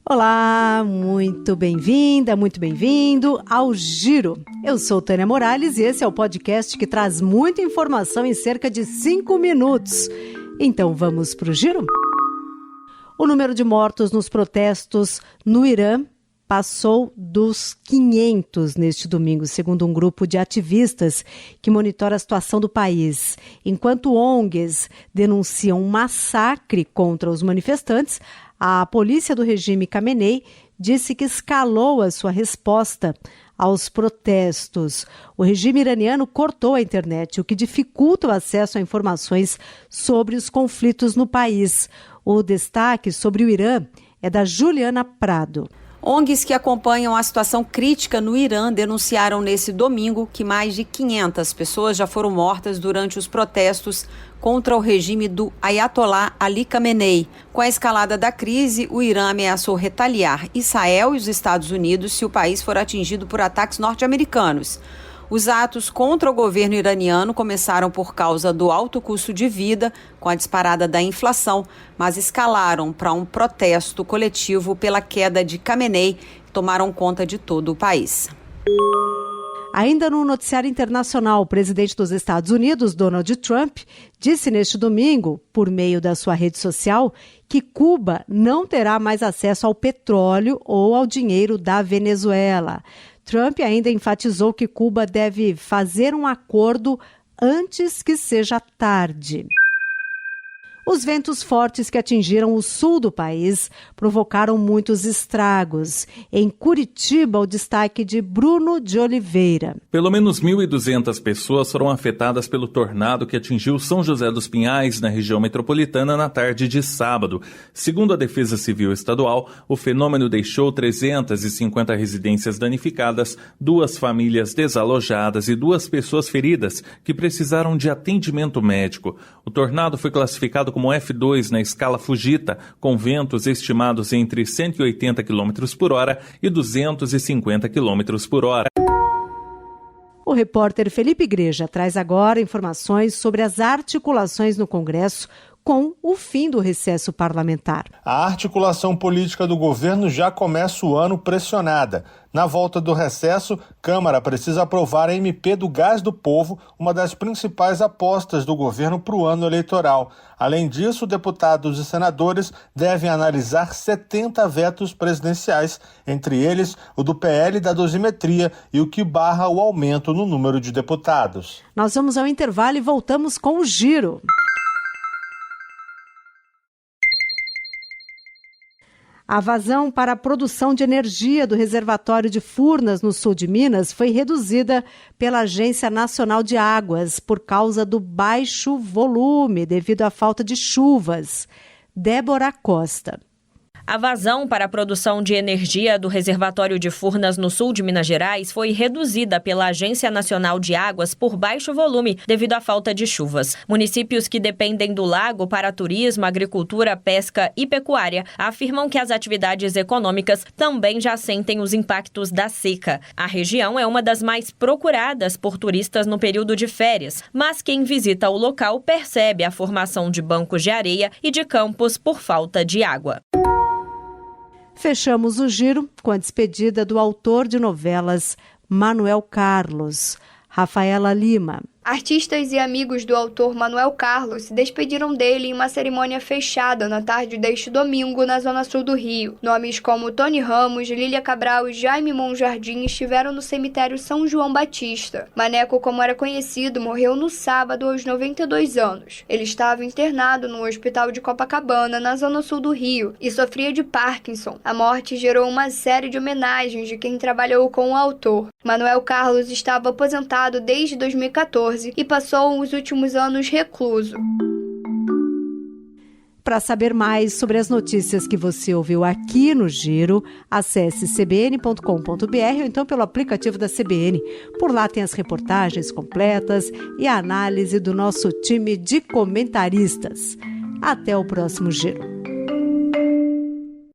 Olá, muito bem-vinda, muito bem-vindo ao Giro. Eu sou Tânia Morales e esse é o podcast que traz muita informação em cerca de 5 minutos. Então vamos para o Giro? O número de mortos nos protestos no Irã passou dos 500 neste domingo, segundo um grupo de ativistas que monitora a situação do país. Enquanto ONGs denunciam um massacre contra os manifestantes, a polícia do regime Khamenei disse que escalou a sua resposta aos protestos. O regime iraniano cortou a internet, o que dificulta o acesso a informações sobre os conflitos no país. O destaque sobre o Irã é da Juliana Prado. ONGs que acompanham a situação crítica no Irã denunciaram nesse domingo que mais de 500 pessoas já foram mortas durante os protestos contra o regime do Ayatollah Ali Khamenei. Com a escalada da crise, o Irã ameaçou retaliar Israel e os Estados Unidos se o país for atingido por ataques norte-americanos. Os atos contra o governo iraniano começaram por causa do alto custo de vida, com a disparada da inflação, mas escalaram para um protesto coletivo pela queda de Khamenei, que tomaram conta de todo o país. Ainda no noticiário internacional, o presidente dos Estados Unidos, Donald Trump, disse neste domingo, por meio da sua rede social, que Cuba não terá mais acesso ao petróleo ou ao dinheiro da Venezuela. Trump ainda enfatizou que Cuba deve fazer um acordo antes que seja tarde. Os ventos fortes que atingiram o sul do país provocaram muitos estragos. Em Curitiba, o destaque de Bruno de Oliveira. Pelo menos 1.200 pessoas foram afetadas pelo tornado que atingiu São José dos Pinhais, na região metropolitana, na tarde de sábado. Segundo a Defesa Civil Estadual, o fenômeno deixou 350 residências danificadas, 2 famílias desalojadas e 2 pessoas feridas que precisaram de atendimento médico. O tornado foi classificado como F2 na escala Fujita, com ventos estimados entre 180 km por hora e 250 km por hora. O repórter Felipe Igreja traz agora informações sobre as articulações no Congresso com o fim do recesso parlamentar. A articulação política do governo já começa o ano pressionada. Na volta do recesso, Câmara precisa aprovar a MP do Gás do Povo, uma das principais apostas do governo para o ano eleitoral. Além disso, deputados e senadores devem analisar 70 vetos presidenciais, entre eles o do PL da dosimetria e o que barra o aumento no número de deputados. Nós vamos ao intervalo e voltamos com o Giro. A vazão para a produção de energia do reservatório de Furnas, no sul de Minas, foi reduzida pela Agência Nacional de Águas por causa do baixo volume devido à falta de chuvas. Débora Costa. A vazão para a produção de energia do reservatório de Furnas no sul de Minas Gerais foi reduzida pela Agência Nacional de Águas por baixo volume devido à falta de chuvas. Municípios que dependem do lago para turismo, agricultura, pesca e pecuária afirmam que as atividades econômicas também já sentem os impactos da seca. A região é uma das mais procuradas por turistas no período de férias, mas quem visita o local percebe a formação de bancos de areia e de campos por falta de água. Fechamos o Giro com a despedida do autor de novelas Manuel Carlos, Rafaela Lima. Artistas e amigos do autor Manuel Carlos se despediram dele em uma cerimônia fechada na tarde deste domingo na zona sul do Rio. Nomes como Tony Ramos, Lília Cabral e Jaime Monjardim estiveram no cemitério São João Batista. Maneco, como era conhecido, morreu no sábado aos 92 anos. Ele estava internado no hospital de Copacabana, na zona sul do Rio, e sofria de Parkinson. A morte gerou uma série de homenagens de quem trabalhou com o autor. Manuel Carlos estava aposentado desde 2014 e passou os últimos anos recluso. Para saber mais sobre as notícias que você ouviu aqui no Giro, acesse cbn.com.br ou então pelo aplicativo da CBN. Por lá tem as reportagens completas e a análise do nosso time de comentaristas. Até o próximo Giro.